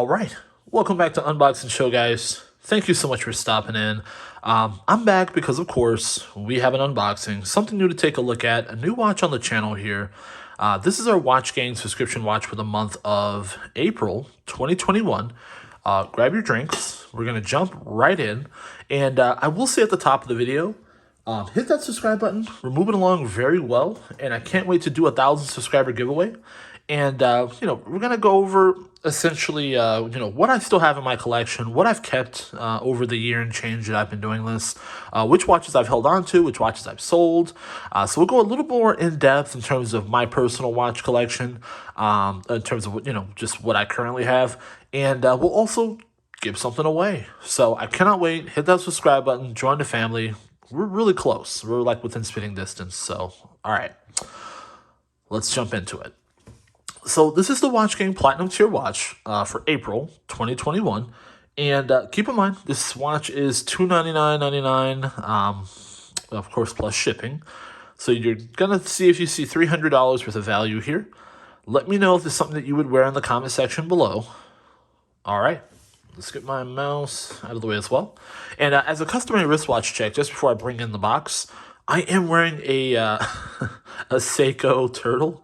All right, welcome back to Unboxing Show, guys. Thank you so much for stopping in. I'm back because, of course, we have an unboxing, something new to take a look at, a new watch on the channel here. This is our Watch Gang subscription watch for the month of April 2021. Grab your drinks. We're going to jump right in. And I will say at the top of the video, hit that subscribe button. We're moving along very well, and I can't wait to do a 1,000 subscriber giveaway. And, we're going to go over essentially, what I still have in my collection, what I've kept over the year and change that I've been doing this, which watches I've held on to, which watches I've sold. So we'll go a little more in depth in terms of my personal watch collection, in terms of, just what I currently have. And we'll also give something away. So I cannot wait. Hit that subscribe button, join the family. We're really close. We're like within spitting distance. So, all right, let's jump into it. So this is the Watch Gang Platinum Tier watch for April 2021. And keep in mind, this watch is $299.99, of course, plus shipping. So you're going to see if you see $300 worth of value here. Let me know if there's something that you would wear in the comment section below. All right, let's get my mouse out of the way as well. And as a customary wristwatch check, just before I bring in the box, I am wearing a a Seiko turtle.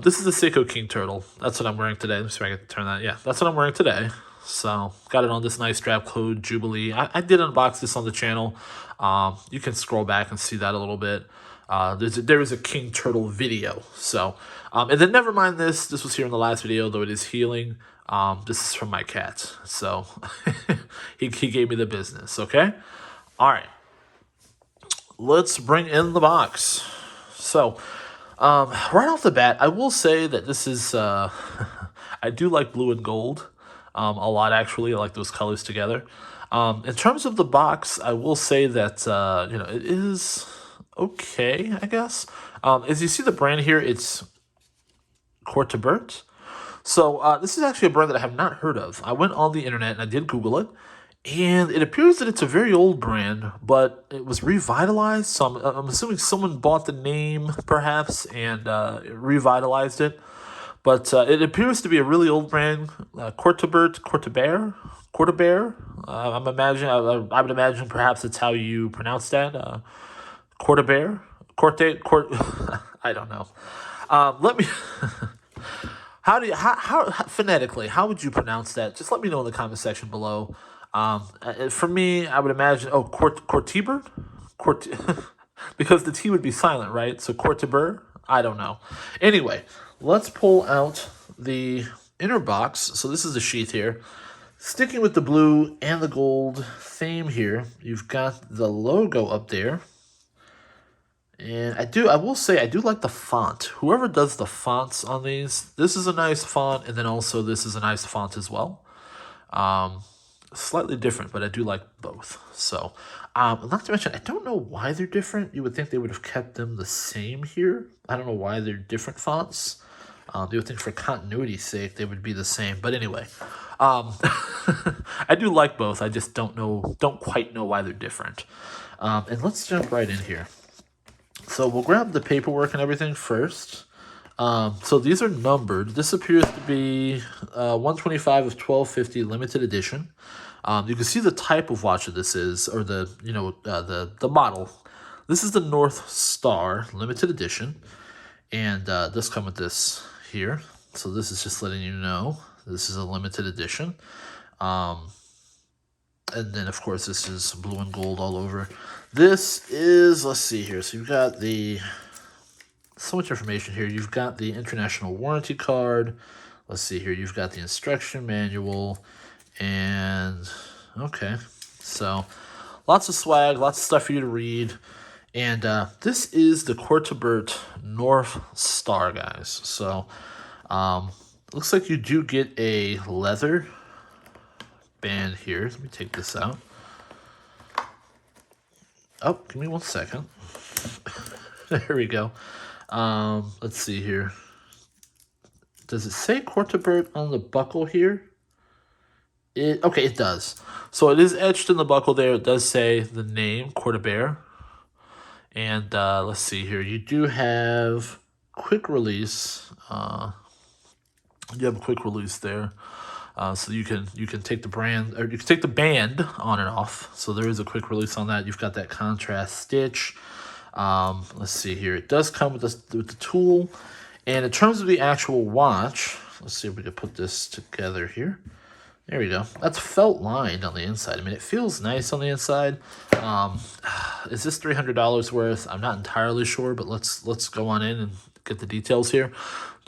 This is a Seiko King turtle. That's what I'm wearing today. Let me see if I can turn that. Yeah, that's what I'm wearing today. So, got it on this nice strap code, Jubilee. I did unbox this on the channel. You can scroll back and see that a little bit. There is a King turtle video. So, and then never mind this. This was here in the last video, though it is healing. This is from my cat. So, he gave me the business, okay? All right. Let's bring in the box. So, right off the bat, I will say that this is, I do like blue and gold a lot, actually. I like those colors together. In terms of the box, I will say that, it is okay, I guess. As you see the brand here, it's Cortebert. So this is actually a brand that I have not heard of. I went on the internet and I did Google it. And it appears that it's a very old brand, but it was revitalized. So I'm assuming someone bought the name, perhaps, and revitalized it. But it appears to be a really old brand. Cortebert. I'm imagining. I would imagine perhaps it's how you pronounce that. Cortebert. Corte. I don't know. Let me. How phonetically? How would you pronounce that? Just let me know in the comment section below. For me, I would imagine, Cortebert? Because the T would be silent, right? So Cortebert? I don't know. Anyway, let's pull out the inner box. So this is the sheath here. Sticking with the blue and the gold theme here, you've got the logo up there. And I will say, I do like the font. Whoever does the fonts on these, this is a nice font, and then also this is a nice font as well. Slightly different, but I do like both. So, not to mention, I don't know why they're different. You would think they would have kept them the same here. I don't know why they're different fonts. You would think for continuity's sake they would be the same. But anyway, I do like both. I just don't quite know why they're different. And let's jump right in here. So we'll grab the paperwork and everything first. So these are numbered. This appears to be 125 of 1250 limited edition. You can see the type of watch that this is, or the model. This is the North Star limited edition, and this comes with this here. So this is just letting you know this is a limited edition. And then, of course, this is blue and gold all over. This is, let's see here. So you've got so much information here. You've got the international warranty card. Let's see here. You've got the instruction manual. And, okay. So, lots of swag, lots of stuff for you to read. And this is the Cortebert North Star, guys. So, looks like you do get a leather band here. Let me take this out. Oh, give me 1 second. There we go. Let's see here. Does it say Cortebert on the buckle here? Okay, it does. So it is etched in the buckle there. It does say the name, Cortebert. And let's see here. You do have quick release. You have a quick release there. So you can take the brand, or you can take the band on and off. So there is a quick release on that. You've got that contrast stitch. Let's see here. It does come with the tool. And in terms of the actual watch, let's see if we can put this together here. There we go. That's felt lined on the inside. I mean, it feels nice on the inside. Is this $300 worth? I'm not entirely sure, but let's go on in and get the details here.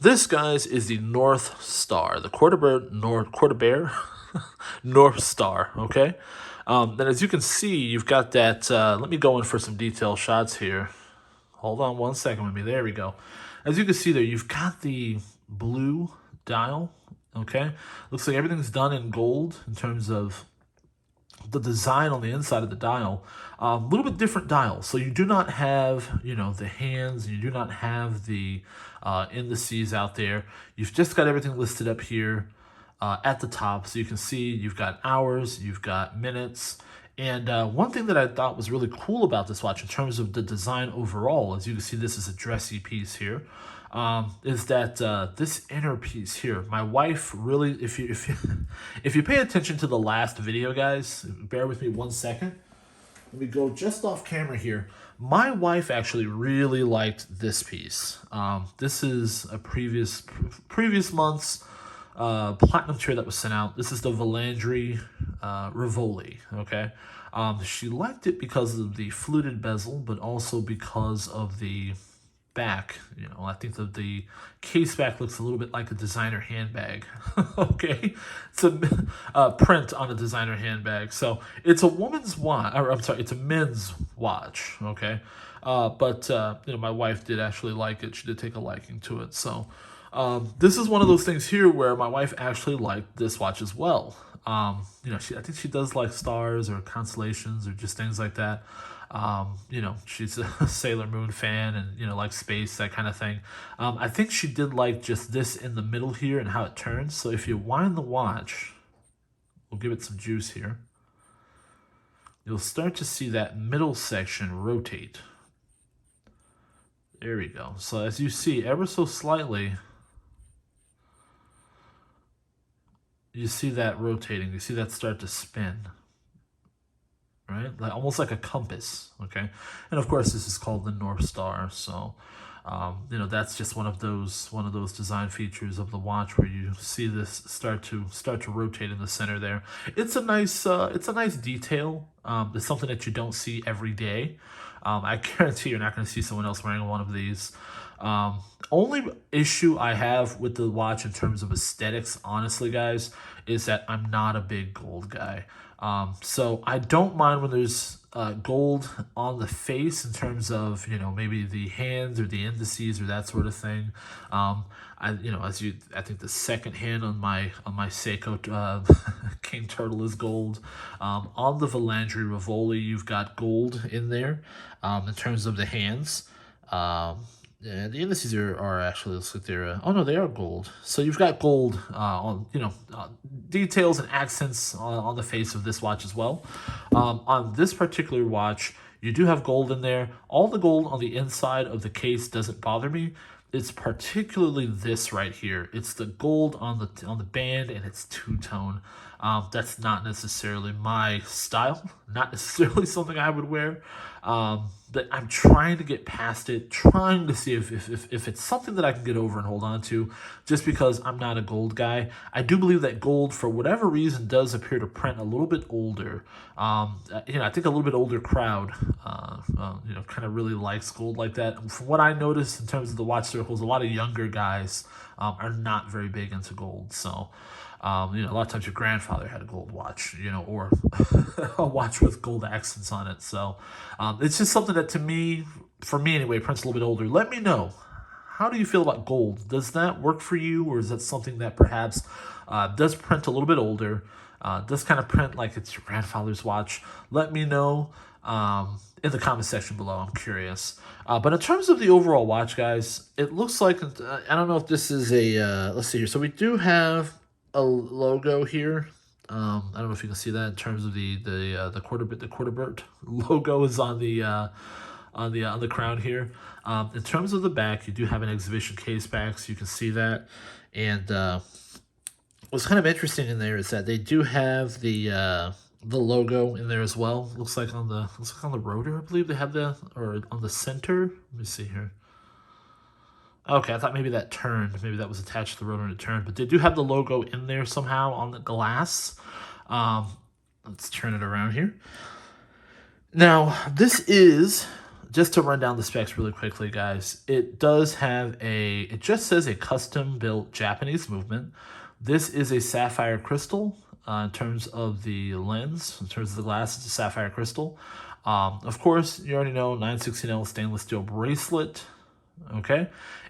This, guys, is the North Star, the quarter bear North Star. Okay. Then as you can see, you've got that. Let me go in for some detail shots here. Hold on one second with me. There we go. As you can see there, you've got the blue dial. Okay, looks like everything's done in gold in terms of the design on the inside of the dial. A little bit different dial. So you do not have, the hands, and you do not have the indices out there. You've just got everything listed up here at the top. So you can see you've got hours, you've got minutes. And one thing that I thought was really cool about this watch in terms of the design overall, as you can see, this is a dressy piece here, is that this inner piece here, my wife really, if you pay attention to the last video, guys, bear with me one second. Let me go just off camera here. My wife actually really liked this piece. This is a previous month's platinum tier that was sent out. This is the Valandri Rivoli. Okay, she liked it because of the fluted bezel, but also because of the back. I think that the case back looks a little bit like a designer handbag. Okay, it's a print on a designer handbag. So it's a woman's watch, or I'm sorry, it's a men's watch. Okay, but my wife did actually like it. She did take a liking to it. So this is one of those things here where my wife actually liked this watch as well. I think she does like stars or constellations or just things like that. She's a Sailor Moon fan and, likes space, that kind of thing. I think she did like just this in the middle here and how it turns. So if you wind the watch, we'll give it some juice here. You'll start to see that middle section rotate. There we go. So as you see, ever so slightly, you see that rotating. You see that start to spin. Right, almost like a compass. Okay, and of course this is called the North Star. So, that's just one of those design features of the watch where you see this start to rotate in the center there. It's a nice detail. It's something that you don't see every day. I guarantee you're not going to see someone else wearing one of these. Only issue I have with the watch in terms of aesthetics, honestly, guys, is that I'm not a big gold guy. So I don't mind when there's gold on the face in terms of, maybe the hands or the indices or that sort of thing. I think the second hand on my Seiko King Turtle is gold. On the Valandri Rivoli, you've got gold in there in terms of the hands. Yeah, the indices are actually, looks like they're, oh no, they are gold. So you've got gold on, details and accents on the face of this watch as well. On this particular watch, you do have gold in there. All the gold on the inside of the case doesn't bother me. It's particularly this right here. It's the gold on the band, and it's two-tone. That's not necessarily my style, not necessarily something I would wear. But I'm trying to get past it, trying to see if it's something that I can get over and hold on to, just because I'm not a gold guy. I do believe that gold, for whatever reason, does appear to print a little bit older. I think a little bit older crowd, kind of really likes gold like that. And from what I noticed in terms of the watch circles, a lot of younger guys are not very big into gold. So, a lot of times your grandfather had a gold watch, or a watch with gold accents on it. So it's just something that, to me, for me anyway, prints a little bit older. Let me know. How do you feel about gold? Does that work for you, or is that something that perhaps does print a little bit older, does kind of print like it's your grandfather's watch? Let me know in the comment section below. I'm curious. But in terms of the overall watch, guys, it looks like, I don't know if this is a, let's see here. So we do have a logo here. I don't know if you can see that in terms of the quarter logo is on the crown here. In terms of the back, you do have an exhibition case back, so you can see that. And what's kind of interesting in there is that they do have the logo in there as well. Looks like on the rotor, I believe they have or on the center. Let me see here. Okay, I thought maybe that turned. Maybe that was attached to the rotor and it turned. But they do have the logo in there somehow on the glass. Let's turn it around here. Now, this is, just to run down the specs really quickly, guys, it does have it just says a custom-built Japanese movement. This is a sapphire crystal in terms of the lens, in terms of the glass, it's a sapphire crystal. Of course, you already know 916L stainless steel bracelet, okay?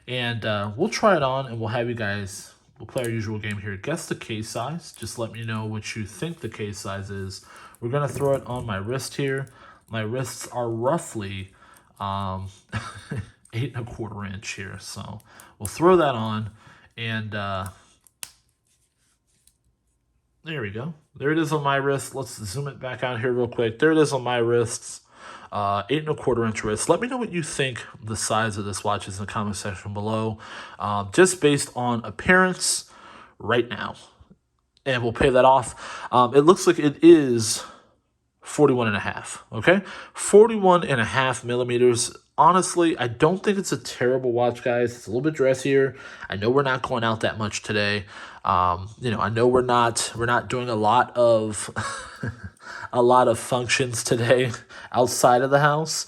And we'll try it on, and we'll have you guys, we'll play our usual game here. Guess the case size. Just let me know what you think the case size is. We're going to throw it on my wrist here. My wrists are roughly 8¼ inch here. So we'll throw that on, and there we go. There it is on my wrist. Let's zoom it back out here real quick. There it is on my wrists. 8¼ inch wrist. Let me know what you think the size of this watch is in the comment section below, just based on appearance right now, and we'll pay that off. It looks like it is 41.5. Okay, 41.5 millimeters. Honestly, I don't think it's a terrible watch, guys. It's a little bit dressier. I know we're not going out that much today. You know, I know we're not doing a lot of a lot of functions today outside of the house.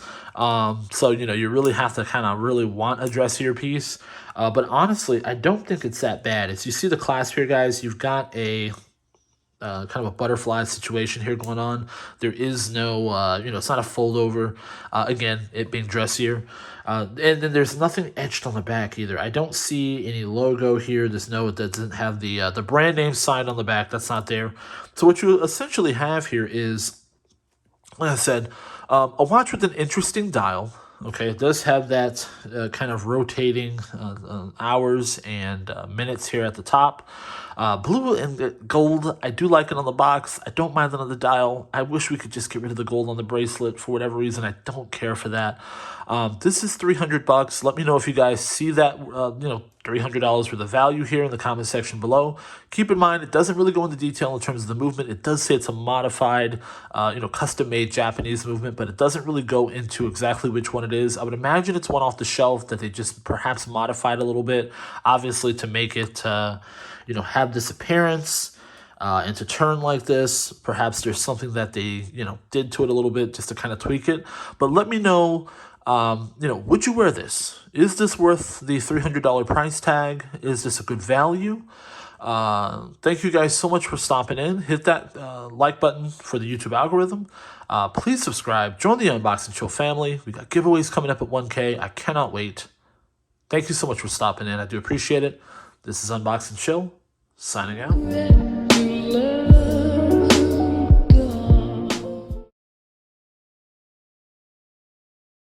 So, you know, you really have to kind of really want a dressier piece. But honestly, I don't think it's that bad. As you see the clasp here, guys, you've got a kind of a butterfly situation here going on. There is no, you know, it's not a fold over. Again, it being dressier. And then there's nothing etched on the back either. I don't see any logo here. There's no, it doesn't have the brand name sign on the back. That's not there. So what you essentially have here is, like I said, a watch with an interesting dial. Okay, it does have that kind of rotating hours and minutes here at the top. Blue and gold, I do like it on the box. I don't mind it on the dial. I wish we could just get rid of the gold on the bracelet. For whatever reason, I don't care for that. This is $300. Let me know if you guys see that, you know, $300 worth of value here in the comment section below. Keep in mind, it doesn't really go into detail in terms of the movement. It does say it's a modified, you know, custom-made Japanese movement, but it doesn't really go into exactly which one it is. I would imagine it's one off the shelf that they just perhaps modified a little bit, obviously to make it, you know, have this appearance and to turn like this. Perhaps there's something that they, you know, did to it a little bit just to kind of tweak it. But let me know, you know, would you wear this? Is this worth the $300 price tag? Is this a good value? Thank you guys so much for stopping in. Hit that like button for the YouTube algorithm. Please subscribe. Join the Unboxing Chill family. We got giveaways coming up at 1K. I cannot wait. Thank you so much for stopping in. I do appreciate it. This is Unboxing Chill, signing out.